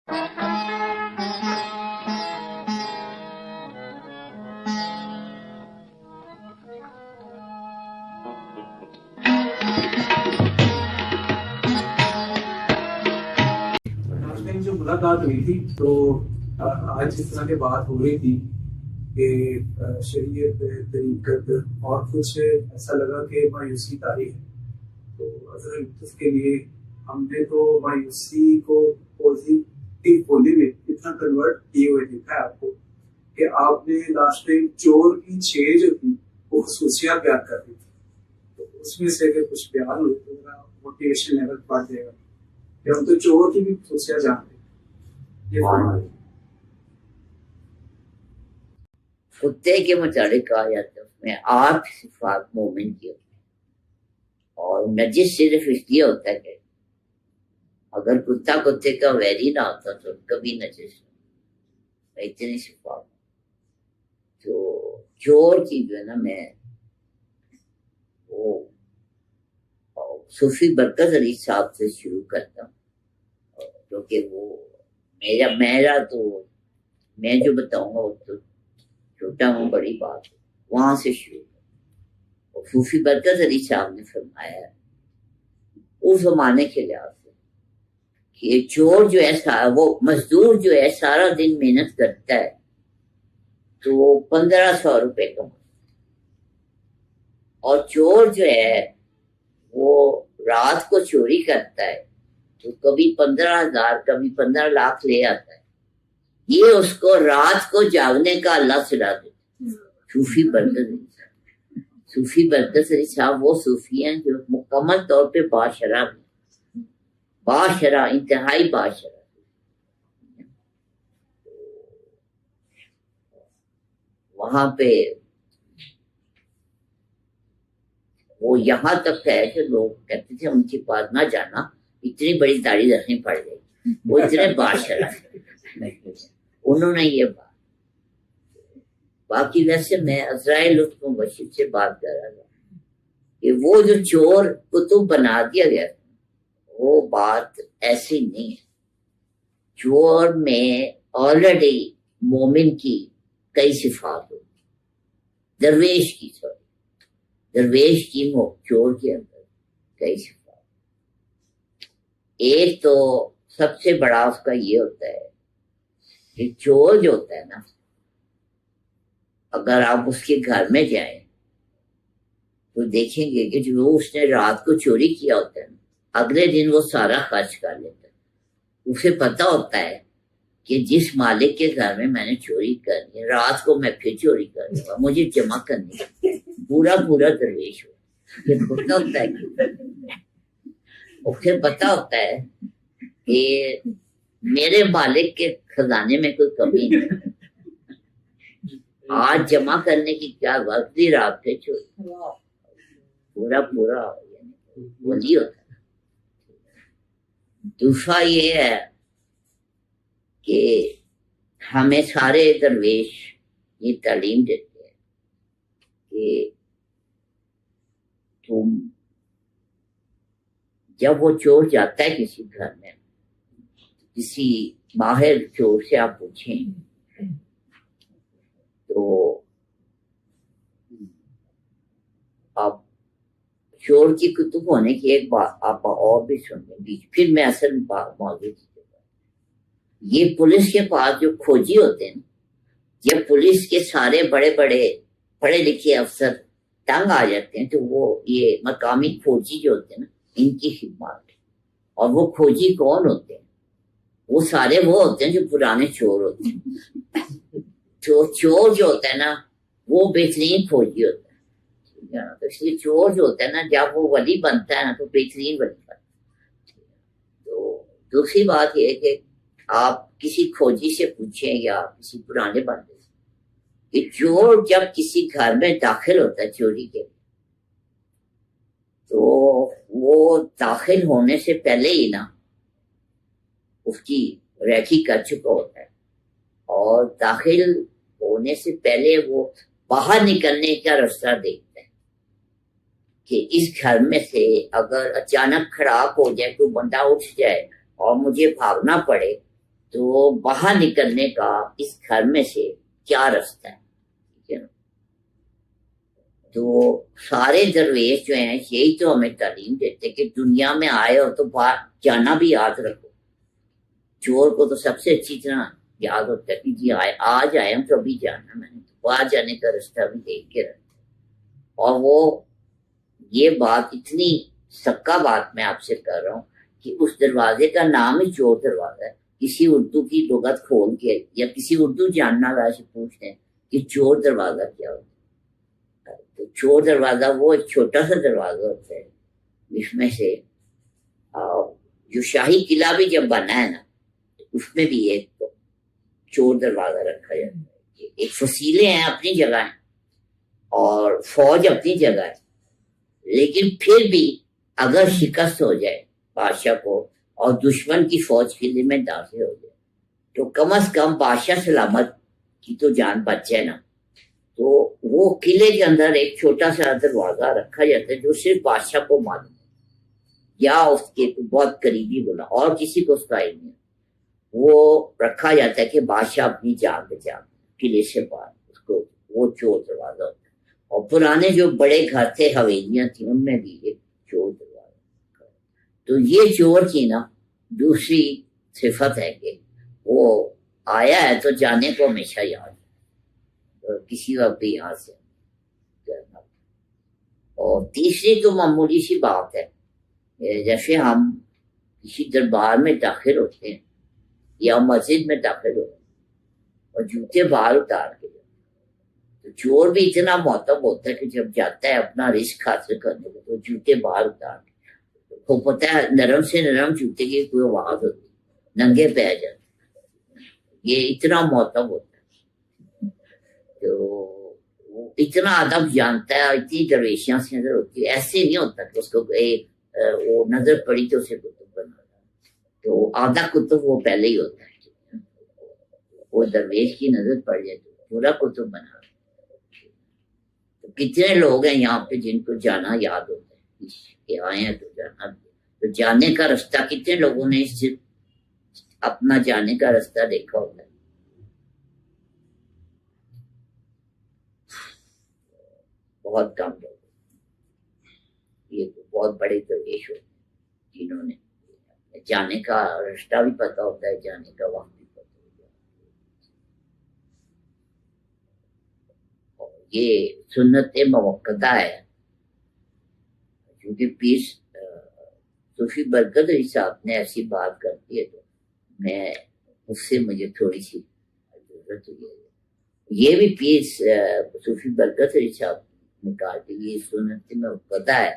جو ملاقات ہوئی تھی تو آج اس طرح کی بات ہو رہی تھی کہ شریعت طریقت اور کچھ ایسا لگا کہ مایوسی طاری ہے. تو حضرت کے لیے ہم نے تو مایوسی کو پازیٹیو بولے میں اتنا کنورٹ کیے ہوئے دیکھا ہے آپ کو کہ آپ نے لاسٹ ٹائم چور کی 6 جو تھی وہ خصوصیات بیان کر دی تھی. تو اس میں سے اگر کچھ بیان ہو تو میرا موٹیویشن لیول بڑھ جائے گا کہ ہم تو چور کی بھی خصوصیات جانتے ہیں. کتے کے متعلق کہا جاتا ہے اس میں 8 صفات مومن کی ہوتی ہیں، اور نجس صرف اس لیے ہوتا ہے کہ اگر کتا کتے کا ویری نہ ہوتا تو کبھی نجس نہیں. اتنی صفات. تو چور کی جو ہے نا میں وہ صوفی برکت علی صاحب سے شروع کرتا ہوں، کیونکہ وہ میرا تو میں جو بتاؤں گا وہ تو چھوٹا ہوں، بڑی بات ہے، وہاں سے شروع. صوفی برکت علی صاحب نے فرمایا ہے اس زمانے کے لحاظ سے کہ چور جو ہے وہ مزدور جو ہے سارا دن محنت کرتا ہے تو 1500 روپے کماتا، اور چور جو ہے وہ رات کو چوری کرتا ہے تو کبھی 15,000 کبھی 15 لاکھ لے آتا ہے. یہ اس کو رات کو جاگنے کا اللہ سلا دیتا. صوفی برکت علی صاحب وہ صوفی ہیں جو مکمل طور پہ باشرہ انتہائی باشرہ. وہاں پہ وہ یہاں تک ہے کہ لوگ کہتے تھے ان کے پاس نہ جانا، اتنی بڑی داڑھی رکھنی پڑ گئی، وہ اتنے باشرہ. انہوں نے یہ بات. باقی ویسے میں عزرائیل لطف مبشر سے بات کر رہا تھا کہ وہ جو چور کتب بنا دیا گیا وہ بات ایسی نہیں ہے. چور میں آلریڈی مومن کی کئی صفات ہو، درویش کی چور کے اندر کئی صفات. ایک تو سب سے بڑا اس کا یہ ہوتا ہے کہ چور جو ہوتا ہے نا، اگر آپ اس کے گھر میں جائیں تو دیکھیں گے کہ جو اس نے رات کو چوری کیا ہوتا ہے اگلے دن وہ سارا خرچ کر لیتا ہے. اسے پتا ہوتا ہے کہ جس مالک کے گھر میں نے چوری کرنی ہے رات کو میں پھر چوری کر لوں گا، مجھے جمع کرنی ہے. پورا درویش ہو. پھر پتا ہوتا ہے پھر پتا ہوتا ہے کہ میرے مالک کے خزانے میں کوئی کمی نہیں، آج جمع کرنے کی کیا وقت دی، رات کے چوری. پورا ولی ہوتا ہے. دوسرا یہ ہے کہ ہمیں سارے درویش یہ تعلیم دیتے ہیں کہ تم جب وہ چور جاتا ہے کسی گھر میں، کسی ماہر چور سے آپ پوچھیں تو آپ چور کی کتب ہونے کی ایک بات آپ اور بھی سن لیں. پھر میں اصل موضوع یہ پولیس کے پاس جو کھوجی ہوتے ہیں، جب پولیس کے سارے بڑے بڑے پڑھے لکھے افسر تنگ آ جاتے ہیں تو وہ یہ مقامی کھوجی جو ہوتے ہیں نا ان کی خدمات. اور وہ کھوجی کون ہوتے ہیں؟ وہ سارے وہ ہوتے ہیں جو پرانے چور ہوتے ہیں. چور جو ہوتا ہے نا وہ بہترین کھوجی ہوتا ہے. تو اس لیے چور جو ہوتا ہے نا جب وہ ولی بنتا ہے نا تو بہترین ولی بنتا ہے. تو دوسری بات یہ ہے کہ آپ کسی کھوجی سے پوچھیں یا کسی پرانے بندے سے کہ چور جب کسی گھر میں داخل ہوتا ہے چوری کے، تو وہ داخل ہونے سے پہلے ہی نا اس کی ریکھی کر چکا ہوتا ہے، اور داخل ہونے سے پہلے وہ باہر نکلنے کا راستہ دیکھتا ہے کہ اس گھر میں سے اگر اچانک خراب ہو جائے تو بندہ اٹھ جائے اور مجھے بھاگنا پڑے تو باہر نکلنے کا اس گھر میں سے کیا رستہ ہے؟ ٹھیک ہے نا؟ تو سارے درویش جو ہیں یہی تو ہمیں تعلیم دیتے کہ دنیا میں آئے ہو تو باہر جانا بھی یاد رکھو. چور کو تو سب سے اچھی طرح یاد ہوتا ہے کہ جی آج آئے ہم تو ابھی جانا، میں نے تو باہر جانے کا رستہ بھی دیکھ کے رکھا. اور وہ یہ بات اتنی سکا بات میں آپ سے کر رہا ہوں کہ اس دروازے کا نام ہی چور دروازہ ہے. کسی اردو کی لغت کھول کے یا کسی اردو جاننا والے سے پوچھتے ہیں کہ چور دروازہ کیا ہوتا ہے، تو چور دروازہ وہ ایک چھوٹا سا دروازہ ہوتا ہے جس میں سے جو شاہی قلعہ بھی جب بنا ہے نا اس میں بھی ایک تو چور دروازہ رکھا جاتا ہے. ایک فصیلیں ہیں اپنی جگہ ہیں اور فوج اپنی جگہ ہے، لیکن پھر بھی اگر شکست ہو جائے بادشاہ کو اور دشمن کی فوج قلعے میں داخل ہو جائے تو کم از کم بادشاہ سلامت کی تو جان بچ جائے نا. تو وہ قلعے کے اندر ایک چھوٹا سا دروازہ رکھا جاتا ہے جو صرف بادشاہ کو معلوم ہے یا اس کے بہت قریبی بولا اور کسی کو اس کا علم نہیں. وہ رکھا جاتا ہے کہ بادشاہ اپنی جان بچا قلعے سے باہر، اس کو وہ چور دروازہ ہوتا ہے. اور پرانے جو بڑے گھر تھے حویلیاں تھیں ان میں بھی ایک چور دروازہ. تو یہ چور کی نا دوسری صفت ہے کہ وہ آیا ہے تو جانے کو ہمیشہ یاد ہے، کسی وقت بھی یہاں سے. اور تیسری تو معمولی سی بات ہے، جیسے ہم کسی دربار میں داخل ہوتے ہیں یا مسجد میں داخل ہوتے ہیں اور جوتے باہر اتار کے جاتے ہیں، تو چور بھی اتنا معتب ہوتا ہے کہ جب جاتا ہے اپنا رزق حاصل کرنے کو تو جوتے باہر اتار کے کو پتہ ہے نرم سے نرم جوتے کی کوئی آواز ہوتی، ننگے پہ جاتے، یہ اتنا معتب ہوتا ہے. تو وہ اتنا ادب جانتا ہے، اتنی درویشیاں سے نظر ہوتی ہے، ایسے نہیں ہوتا کہ اس کو وہ نظر پڑی تو اسے کتب بنا، تو آدھا کتب وہ پہلے ہی ہوتا ہے. وہ درویش کی نظر پڑ جائے تو پورا کتب بنا. تو کتنے لوگ ہیں یہاں پہ جن کو جانا یاد ہوتا ہے کہ آئے ہیں تو جانا. تو جانے کا رستہ کتنے لوگوں نے صرف اپنا جانے کا رستہ دیکھا ہوتا ہے؟ بہت کم لوگ. یہ بہت بڑے درویش ہوتے ہیں جنہوں نے جانے کا رستہ بھی پتا ہوتا ہے، جانے کا وقت بھی پتا ہوتا ہے. اور یہ سنت موقدہ ہے کیونکہ پیر صوفی برکت علی صاحب نے ایسی بات کرتی ہے تو میں اس سے مجھے تھوڑی سی ضرورت ہوئی ہے. یہ بھی پیر صوفی برکت علی صاحب نے کہا کہ یہ سنت میں پتا ہے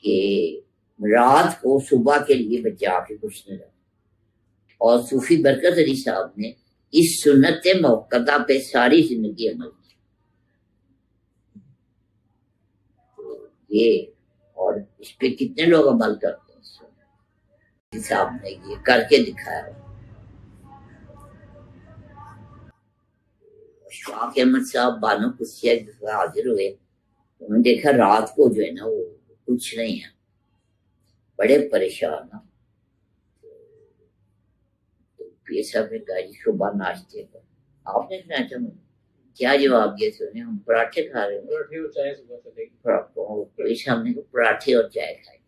کہ رات کو صبح کے لیے بچا کے کچھ نہیں رہا. اور صوفی برکت علی صاحب نے اس سنت موقدہ پہ ساری زندگی عمل کی. یہ اور اس پہ کتنے لوگ عمل کرتے ہیں، صاحب نے یہ کر کے دکھایا. شاہ احمد صاحب بانو قدسیہ حاضر ہوئے، انہوں نے دیکھا رات کو جو ہے نا وہ کچھ نہیں ہے، بڑے پریشان. تو پیر صاحب نے کہا جی صبح ناشتے پر آپ نے کیا جواب دیا؟ سنے ہم پراٹھے کھا رہے ہیں. ہم نے پراٹھے اور چائے کھائی.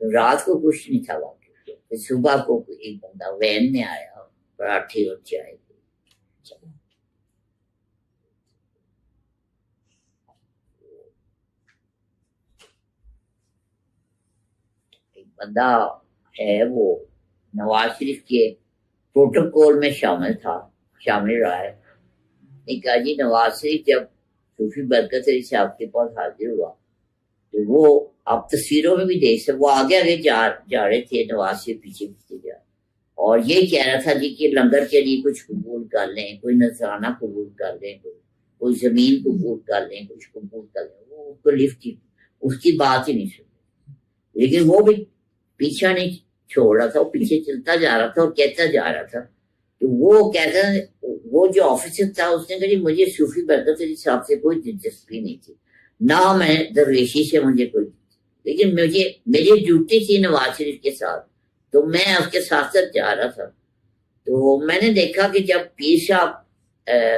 تو رات کو کچھ نہیں تھا واقعی، صبح کو ایک بندہ وین میں آیا پراٹھے اور چائے. ایک بندہ ہے وہ نواز شریف کے پروٹوکول میں شامل رہا ہے. کہا جی نواز شریف جب صوفی برکت علی صاحب کے پاس حاضر ہوا تو وہ آپ تصویروں میں بھی دیکھ سکتے، وہ آگے آگے جا رہے تھے، نواز شریف پیچھے پیچھے جا، اور یہ کہہ رہا تھا جی کہ لنگر کے لیے کچھ قبول کر لیں، کوئی نذرانہ قبول کر لیں، کوئی زمین قبول کر لیں، کچھ قبول کر لیں. وہ اس کو لفٹ کی اس کی بات ہی نہیں سنی، لیکن وہ بھی پیچھا نہیں چھوڑ رہا تھا، وہ پیچھے چلتا جا رہا تھا اور کہتا جا رہا تھا. تو وہ کہتا وہ جو آفیسر تھا اس نے کہا جی مجھے صوفی برکت علی صاحب سے کوئی دلچسپی نہیں تھی، نہ میں درویشی سے مجھے کوئی، لیکن میری ڈیوٹی تھی نواز شریف کے ساتھ تو میں اس کے ساتھ ساتھ جا رہا تھا. تو میں نے دیکھا کہ جب پیر صاحب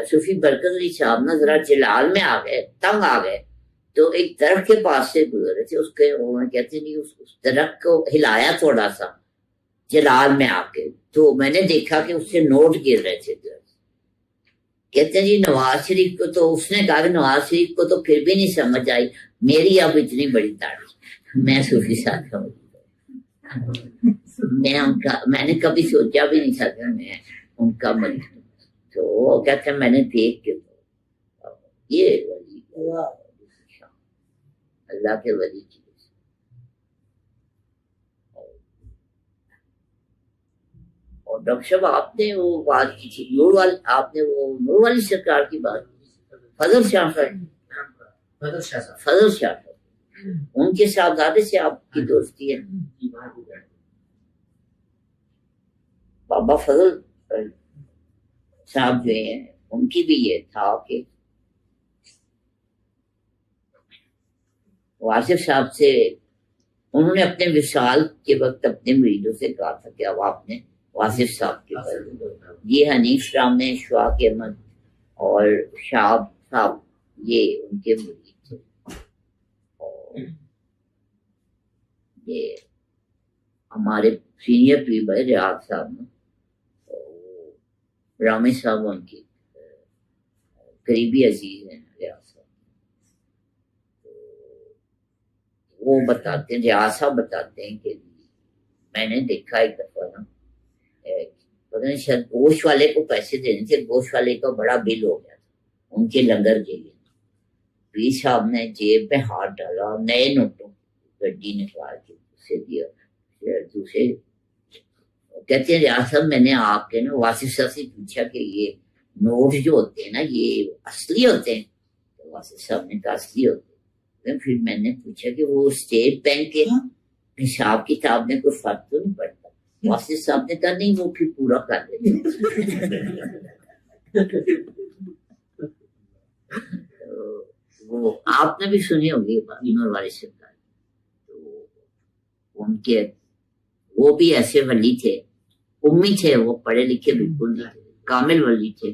صوفی برکت علی صاحب نا ذرا جلال میں آ گئے، تنگ آ گئے، تو ایک درخت کے پاس سے گزرے تھے، اس کے وہ کہتے نہیں اس درخت کو ہلایا تھوڑا سا جلال میں آ کے، تو میں نے دیکھا کہ اس سے نوٹ گر رہے تھے. کہتے ہیں جی نواز شریف کو تو، اس نے کہا کہ نواز شریف کو تو پھر بھی نہیں سمجھ آئی میری اب اتنی بڑی داڑھی. میں صوفی صاحب کا میں نے کبھی سوچا بھی نہیں تھا کہ میں ان کا مریض ہوں. تو وہ کہتے ہیں میں نے دیکھ کے یہ ولی اللہ کے ولی کی. اور ڈاکٹر صاحب آپ نے وہ بات کی تھی نور والی، آپ نے وہ نور والی سرکار کی بات کی، فضل شاہ صاحب ان کے صاحبزادے سے آپ کی دوستی ہے. بابا فضل صاحب جو ہیں ان کی بھی یہ تھا کہ واصف صاحب سے انہوں نے اپنے وصال کے وقت اپنے مریدوں سے کہا تھا کہ اب آپ نے واصف صاحب کے بعد یہ حنیف رام میں شواق احمد اور شہاب صاحب یہ ان کے مرید تھے. اور یہ ہمارے سینئر پیر بھائی ریاض صاحب نے رامی صاحب ان کی قریبی عزیز ہیں ریاض صاحب. وہ بتاتے ہیں، ریاض صاحب بتاتے ہیں کہ میں نے دیکھا ایک دفعہ نا پتہ نہیں شاید گوشت والے کو پیسے دینے تھے، گوشت والے کا بڑا بل ہو گیا تھا ان کے لنگر کے لیے. پیر صاحب نے جیب میں ہاتھ ڈالا، نئے نوٹوں گڈی نکال کے اسے دیا. دوسرے کہتے ہیں ریاض صاحب میں نے آپ کے نا واصف صاحب سے پوچھا کہ یہ نوٹ جو ہوتے ہیں نا یہ اصلی ہوتے ہیں؟ تو واصف صاحب نے کہا اصلی ہوتے ہیں. پھر میں نے پوچھا کہ وہ اسٹیٹ بینک کے حساب کتاب میں کوئی فرق تو نہیں پڑتا؟ واصف صاحب نے کہا نہیں وہ پھر پورا کر دیتے. وہ آپ نے بھی سنی ہوگی نور والی سرکار. تو ان کے وہ بھی ایسے ولی تھے، امی تھے، وہ پڑھے لکھے بالکل نہیں تھے، کامل ولی تھے.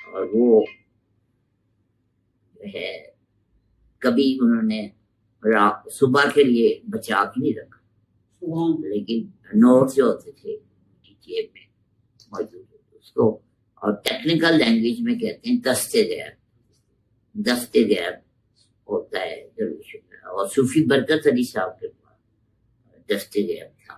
اور وہ جو ہے کبھی انہوں نے صبح کے لیے بچا کے نہیں رکھا، لیکن نوٹ جو ہوتے تھے جیب میں موجود اس کو، اور ٹیکنیکل لینگویج میں کہتے ہیں دستے غیب ہوتا ہے ضرور. اور صوفی برکت علی صاحب کے پاس دستے غیب تھا.